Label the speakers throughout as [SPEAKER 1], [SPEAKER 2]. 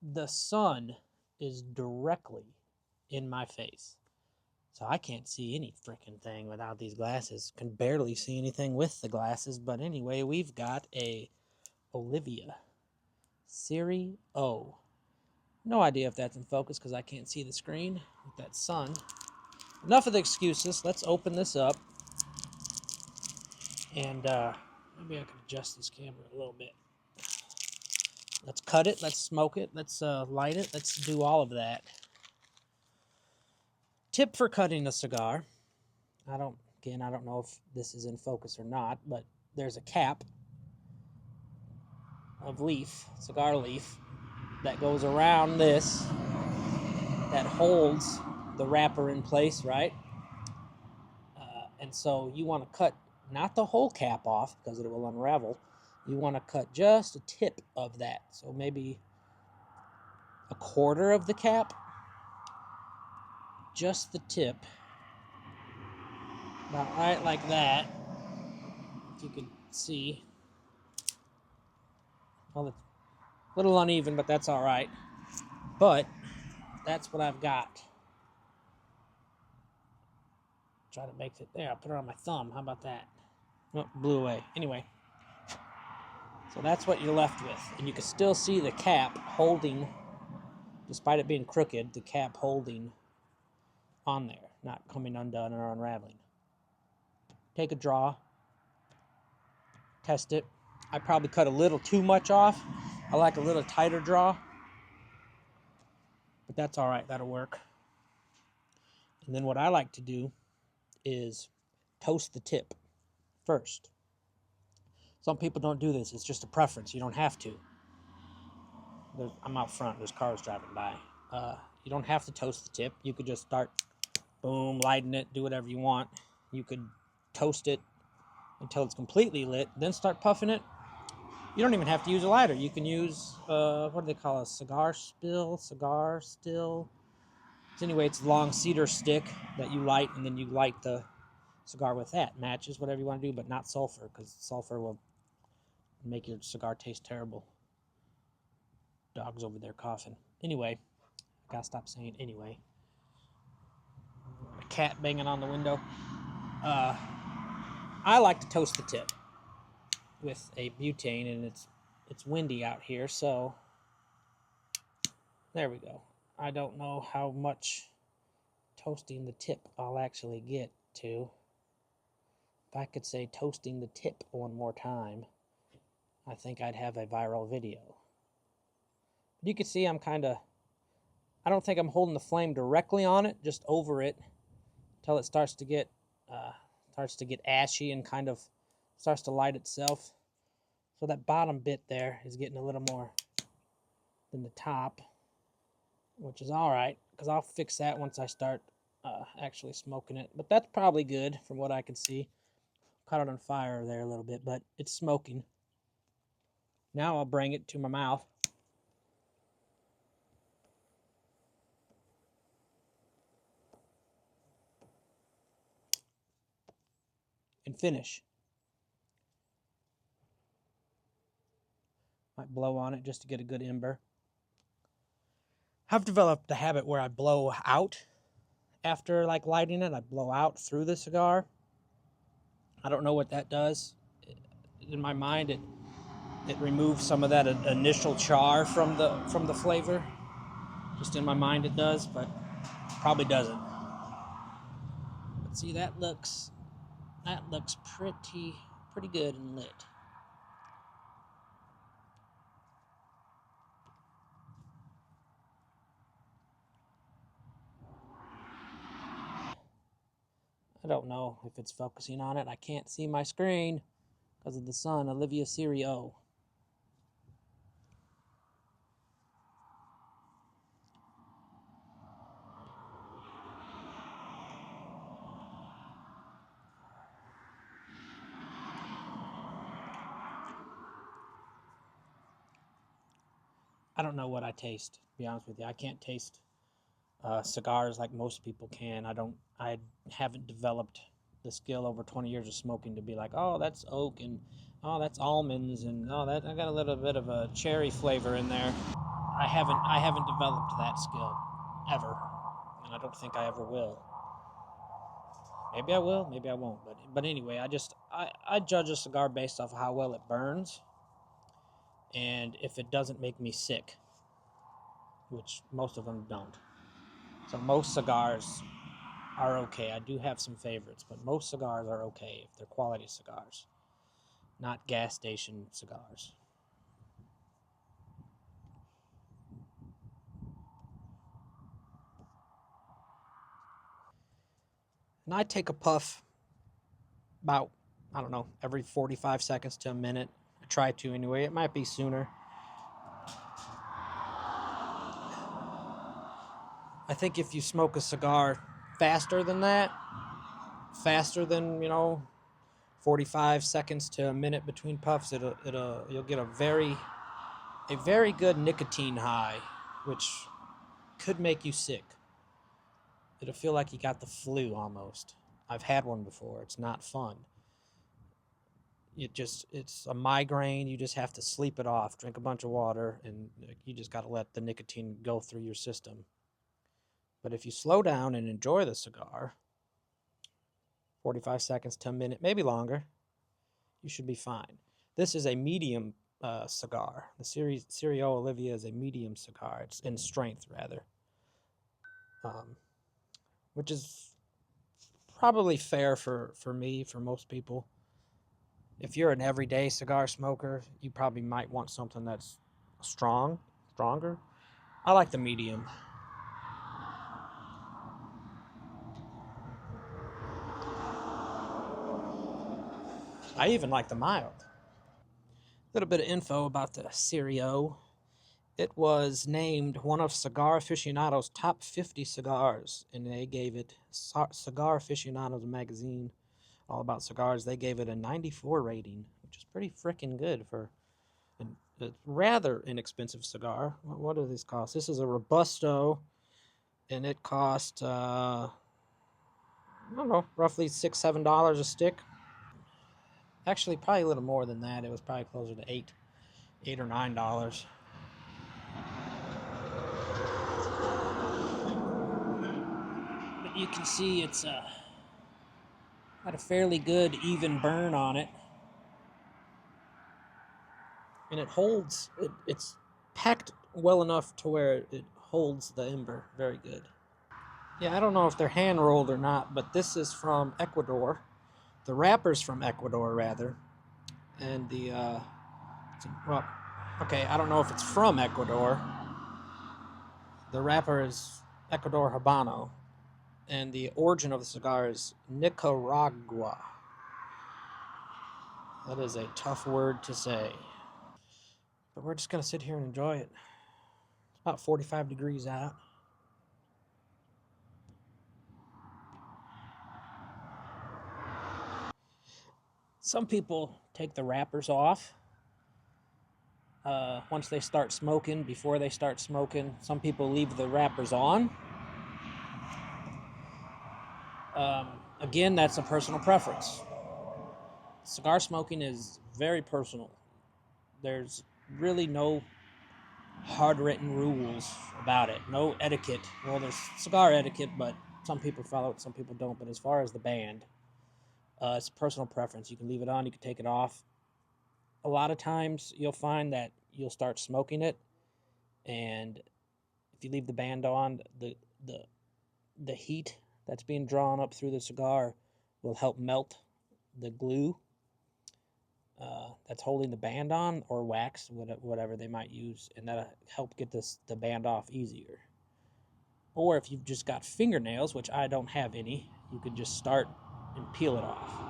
[SPEAKER 1] the sun is directly in my face. So I can't see any freaking thing without these glasses. Can barely see anything with the glasses. But anyway, we've got a Oliva Serie O. No idea if that's in focus because I can't see the screen with that sun. Enough of the excuses. Let's open this up. And maybe I can adjust this camera a little bit. Let's cut it. Let's smoke it. Let's light it. Let's do all of that. Tip for cutting a cigar. I don't know if this is in focus or not, but there's a cap of leaf, cigar leaf, that goes around this, that holds the wrapper in place, right? And so you want to cut not the whole cap off because it will unravel. You want to cut just a tip of that. So maybe a quarter of the cap, just the tip, about right like that. If you can see. Well, it's a little uneven, but that's all right. But that's what I've got. Try to make it there. I'll put it on my thumb. How about that? Oh, blew away. Anyway. So that's what you're left with. And you can still see the cap holding, despite it being crooked, the cap holding on there, not coming undone or unraveling. Take a draw. Test it. I probably cut a little too much off. I like a little tighter draw. But that's all right. That'll work. And then what I like to do is toast the tip first. Some people don't do this. It's just a preference. You don't have to. I'm out front. There's cars driving by. You don't have to toast the tip. You could just start, boom, lighting it, do whatever you want. You could toast it until it's completely lit, then start puffing it. You don't even have to use a lighter. You can use, what do they call a cigar still? So anyway, it's a long cedar stick that you light, and then you light the cigar with that. Matches, whatever you want to do, but not sulfur, because sulfur will make your cigar taste terrible. Dog's over there coughing. Anyway, I gotta stop saying anyway. A cat banging on the window. I like to toast the tip with a butane, and it's windy out here, so there we go. I don't know how much toasting the tip I'll actually get to. If I could say toasting the tip one more time, I think I'd have a viral video. But you can see I don't think I'm holding the flame directly on it, just over it, until it starts to get ashy and kind of starts to light itself. So that bottom bit there is getting a little more than the top, which is all right, because I'll fix that once I start actually smoking it. But that's probably good from what I can see. Caught it on fire there a little bit, but it's smoking. Now I'll bring it to my mouth. And finish. Might blow on it just to get a good ember. I've developed the habit where I blow out after lighting it. I blow out through the cigar. I don't know what that does. In my mind, it removes some of that initial char from the flavor. Just in my mind it does, but probably doesn't. But see, that looks pretty good and lit. I don't know if it's focusing on it. I can't see my screen because of the sun. Oliva Serie O. I don't know what I taste, to be honest with you. I can't taste cigars like most people can. I haven't developed the skill over 20 years of smoking to be like, oh, that's oak, and oh, that's almonds, and oh, that I got a little bit of a cherry flavor in there. I haven't developed that skill ever, and I don't think I ever will. Maybe I will, maybe I won't. But anyway, I judge a cigar based off of how well it burns, and if it doesn't make me sick, which most of them don't. So most cigars are okay. I do have some favorites, but most cigars are okay if they're quality cigars, not gas station cigars. And I take a puff about, I don't know, every 45 seconds to a minute. I try to anyway. It might be sooner. I think if you smoke a cigar faster than that, faster than, 45 seconds to a minute between puffs, you'll get a very good nicotine high, which could make you sick. It'll feel like you got the flu almost. I've had one before. It's not fun. It's a migraine. You just have to sleep it off, drink a bunch of water, and you just got to let the nicotine go through your system. But if you slow down and enjoy the cigar, 45 seconds to a minute, maybe longer, you should be fine. This is a medium cigar. The Serie O Oliva is a medium cigar. It's in strength, rather, which is probably fair for me, for most people. If you're an everyday cigar smoker, you probably might want something that's stronger. I like the medium. I even like the mild. A little bit of info about the Serie O. It was named one of Cigar Aficionado's top 50 cigars, and they gave it, Cigar Aficionado's magazine, all about cigars, they gave it a 94 rating, which is pretty freaking good for a rather inexpensive cigar. What do these cost? This is a Robusto, and it cost, I don't know, roughly $6-7 a stick. Actually, probably a little more than that. It was probably closer to $8 or $9. But you can see it's got a fairly good even burn on it, and it holds. It's packed well enough to where it holds the ember very good. Yeah, I don't know if they're hand rolled or not, but this is from Ecuador. The wrapper's from Ecuador, rather, and well, okay, I don't know if it's from Ecuador. The wrapper is Ecuador Habano, and the origin of the cigar is Nicaragua. That is a tough word to say. But we're just going to sit here and enjoy it. It's about 45 degrees out. Some people take the wrappers off once they start smoking, before they start smoking. Some people leave the wrappers on. Again, that's a personal preference. Cigar smoking is very personal. There's really no hard-written rules about it. No etiquette. Well, there's cigar etiquette, but some people follow it, some people don't. But as far as the band, it's personal preference. You can leave it on, you can take it off. A lot of times you'll find that you'll start smoking it, and if you leave the band on, the heat that's being drawn up through the cigar will help melt the glue that's holding the band on, or wax, whatever they might use, and that'll help get the band off easier. Or if you've just got fingernails, which I don't have any, you could just start and peel it off.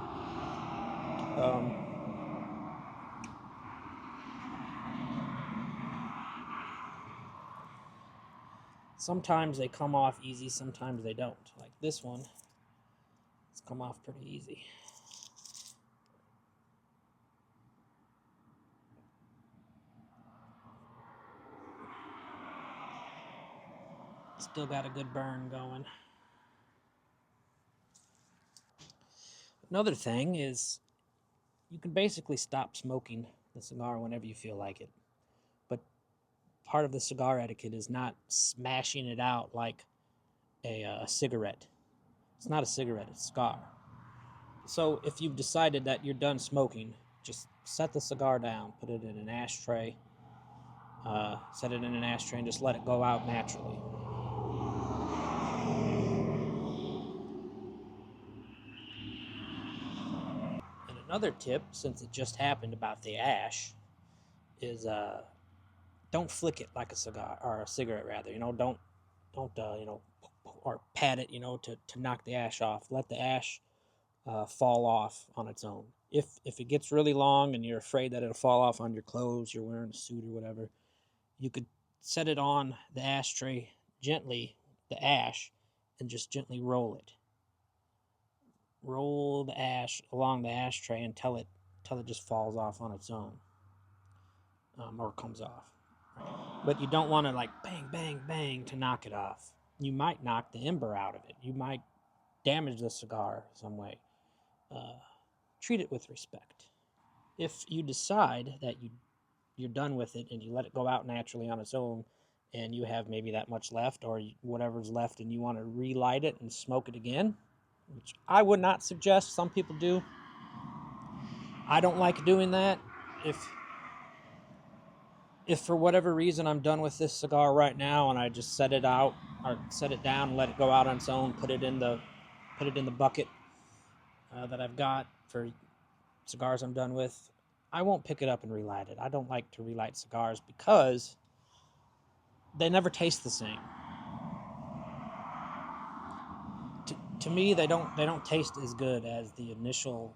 [SPEAKER 1] Sometimes they come off easy, sometimes they don't. Like this one, it's come off pretty easy. Still got a good burn going. Another thing is you can basically stop smoking the cigar whenever you feel like it. But part of the cigar etiquette is not smashing it out like a cigarette. It's not a cigarette, it's a cigar. So if you've decided that you're done smoking, just set the cigar down, put it in an ashtray, set it in an ashtray, and just let it go out naturally. And another tip, since it just happened about the ash, is don't flick it like a cigar, or a cigarette rather. Don't or pat it, to knock the ash off. Let the ash fall off on its own. If it gets really long and you're afraid that it'll fall off on your clothes, you're wearing a suit or whatever, you could set it on the ashtray gently, the ash, and just gently roll it. Roll the ash along the ashtray until it just falls off on its own, or comes off. But you don't want to like bang, bang, bang to knock it off. You might knock the ember out of it. You might damage the cigar some way. Treat it with respect. If you decide that you're done with it and you let it go out naturally on its own, and you have maybe that much left or whatever's left, and you want to relight it and smoke it again, which I would not suggest. Some people do. I don't like doing that. If for whatever reason I'm done with this cigar right now and I just set it out or set it down and let it go out on its own, put it in the bucket that I've got for cigars I'm done with, I won't pick it up and relight it. I don't like to relight cigars because they never taste the same. To me, they don't taste as good as the initial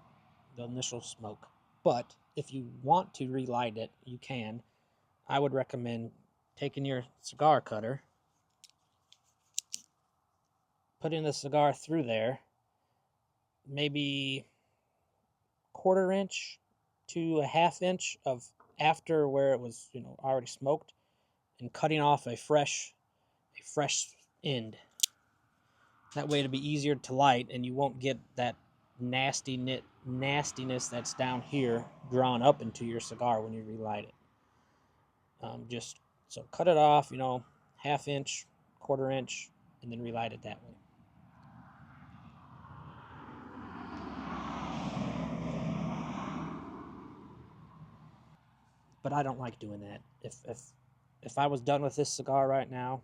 [SPEAKER 1] smoke. But if you want to relight it, you can. I would recommend taking your cigar cutter, putting the cigar through there, maybe 1/4 inch to a 1/2 inch of after where it was, already smoked, and cutting off a fresh end. That way it'll be easier to light, and you won't get that nastiness that's down here drawn up into your cigar when you relight it. So cut it off, 1/2 inch, 1/4 inch, and then relight it that way. But I don't like doing that. If I was done with this cigar right now,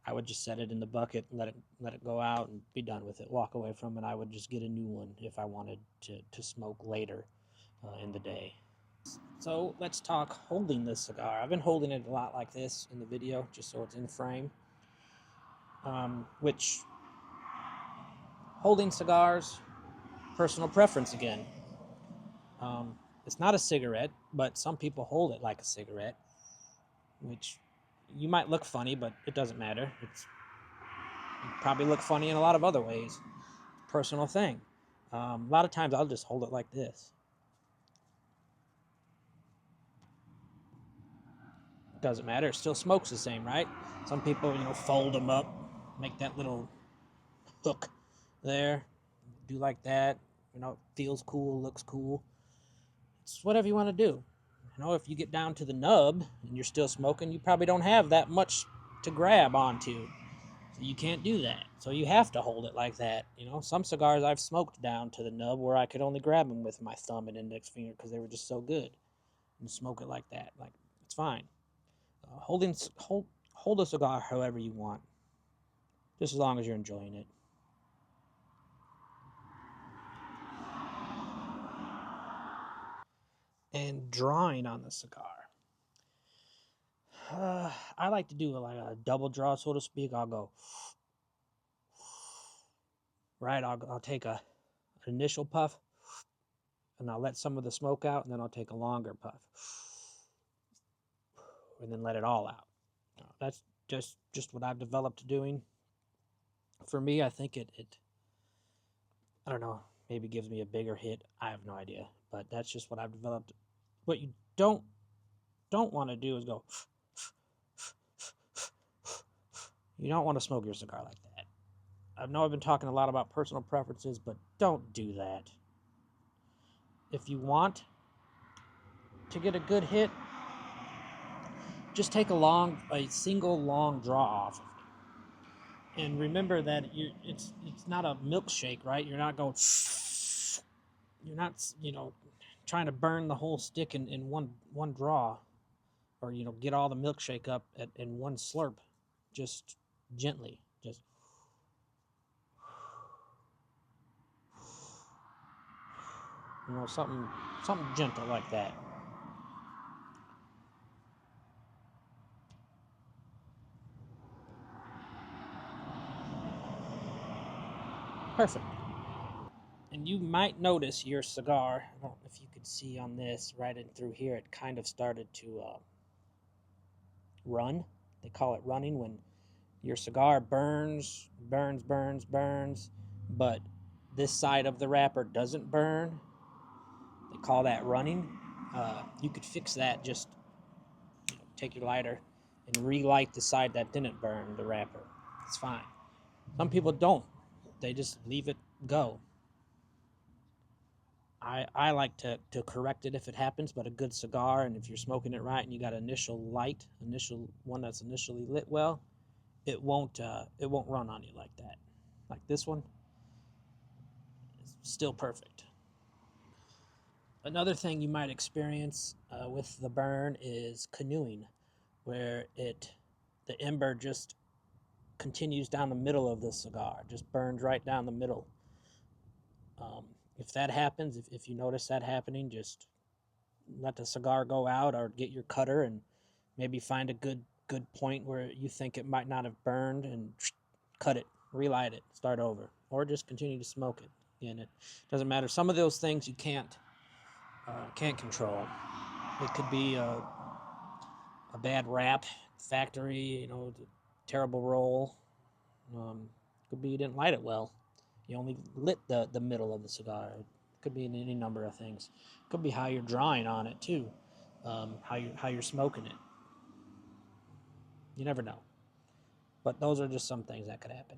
[SPEAKER 1] I would just set it in the bucket, let it go out, and be done with it. Walk away from it. I would just get a new one if I wanted to smoke later in the day. So let's talk holding this cigar. I've been holding it a lot like this in the video, just so it's in frame. Which, holding cigars, personal preference again. It's not a cigarette, but some people hold it like a cigarette, which you might look funny, but it doesn't matter. You probably look funny in a lot of other ways. Personal thing. A lot of times I'll just hold it like this. Doesn't matter. It still smokes the same, right? Some people, fold them up, make that little hook there, do like that. It feels cool, looks cool. It's whatever you want to do. If you get down to the nub and you're still smoking, you probably don't have that much to grab onto. So you can't do that. So you have to hold it like that. Some cigars I've smoked down to the nub where I could only grab them with my thumb and index finger because they were just so good. And smoke it like that. Like, it's fine. Hold a cigar however you want, just as long as you're enjoying it. And drawing on the cigar. I like to do a double draw, so to speak. I'll go right. I'll take an initial puff, and I'll let some of the smoke out, and then I'll take a longer puff, and then let it all out. That's just what I've developed doing. For me, I think it I don't know, maybe gives me a bigger hit. I have no idea, but that's just what I've developed. What you don't want to do is go. You don't want to smoke your cigar like that. I know I've been talking a lot about personal preferences, but don't do that. If you want to get a good hit, just take a single long draw off of it. And remember that it's not a milkshake, right? You're not going, you're not, trying to burn the whole stick in one draw, or get all the milkshake up in one slurp. Just gently, just something gentle like that. Perfect. And you might notice your cigar, I don't know if you could see on this, right in through here, it kind of started to run. They call it running when your cigar burns, but this side of the wrapper doesn't burn. They call that running. You could fix that. Just take your lighter and relight the side that didn't burn the wrapper. It's fine. Some people don't. They just leave it go. I like to correct it if it happens, but a good cigar, and if you're smoking it right and you got initial one that's initially lit well, it won't run on you like that. Like this one, it's still perfect. Another thing you might experience with the burn is canoeing, where the ember just continues down the middle of the cigar, just burns right down the middle. If that happens, if you notice that happening, just let the cigar go out, or get your cutter and maybe find a good point where you think it might not have burned, and cut it, relight it, start over, or just continue to smoke it. Again, it doesn't matter. Some of those things you can't control. It could be a bad wrap, factory, terrible roll. Could be you didn't light it well. You only lit the middle of the cigar. It could be in any number of things. It could be how you're drawing on it too, how you're smoking it. You never know. But those are just some things that could happen.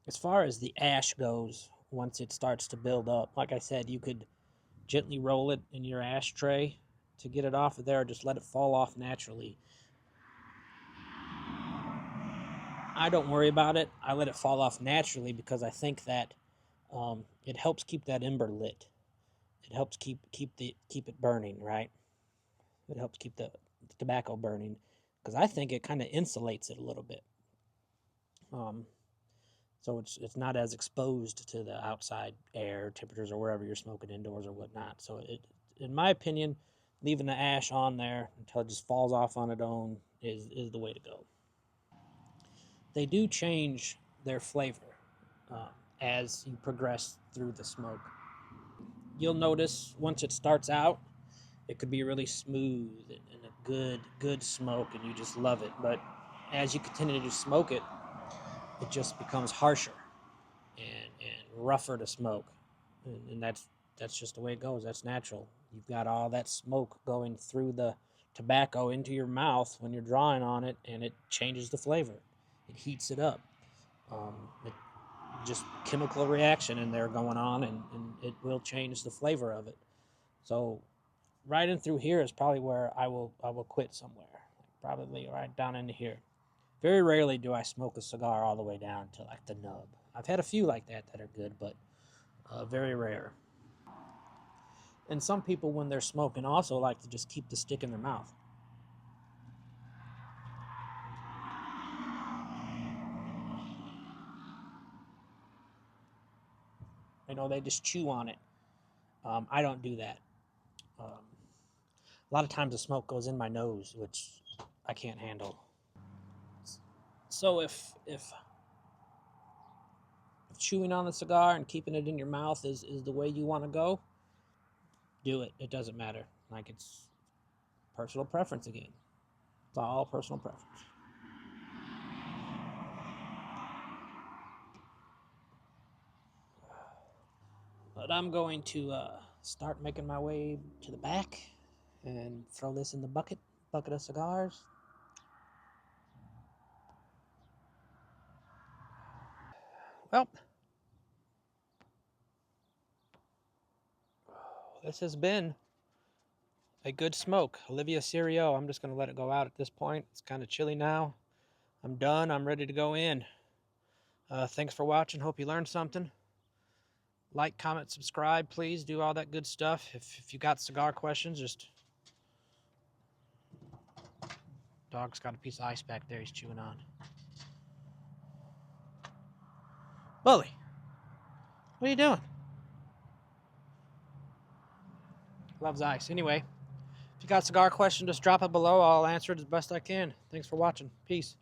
[SPEAKER 1] As far as the ash goes, once it starts to build up, like I said, you could gently roll it in your ashtray to get it off of there, or just let it fall off naturally. I don't worry about it. I let it fall off naturally because I think that it helps keep that ember lit. It helps keep it burning, right? It helps keep the tobacco burning, because I think it kind of insulates it a little bit. So it's not as exposed to the outside air temperatures or wherever you're smoking, indoors or whatnot. So in my opinion, leaving the ash on there until it just falls off on its own is the way to go. They do change their flavor as you progress through the smoke. You'll notice once it starts out, it could be really smooth and a good smoke, and you just love it. But as you continue to smoke it, it just becomes harsher and rougher to smoke, and that's just the way it goes. That's natural. You've got all that smoke going through the tobacco into your mouth when you're drawing on it, and it changes the flavor. It heats it up. It just chemical reaction in there going on, and it will change the flavor of it. So right in through here is probably where I will quit somewhere, probably right down into here. Very rarely do I smoke a cigar all the way down to like the nub. I've had a few like that are good, but very rare. And some people, when they're smoking, also like to just keep the stick in their mouth. They just chew on it. I don't do that. A lot of times the smoke goes in my nose, which I can't handle. So if chewing on the cigar and keeping it in your mouth is the way you want to go, do it. It doesn't matter. Like, it's personal preference again. It's all personal preference. But I'm going to start making my way to the back and throw this in the bucket of cigars. Well, this has been a good smoke. Oliva Serie O. I'm just going to let it go out at this point. It's kind of chilly now. I'm done. I'm ready to go in. Thanks for watching. Hope you learned something. Like, comment, subscribe, please. Do all that good stuff. If you got cigar questions, just... Dog's got a piece of ice back there he's chewing on. Bully, what are you doing? Loves ice. Anyway, if you got a cigar question, just drop it below. I'll answer it as best I can. Thanks for watching. Peace.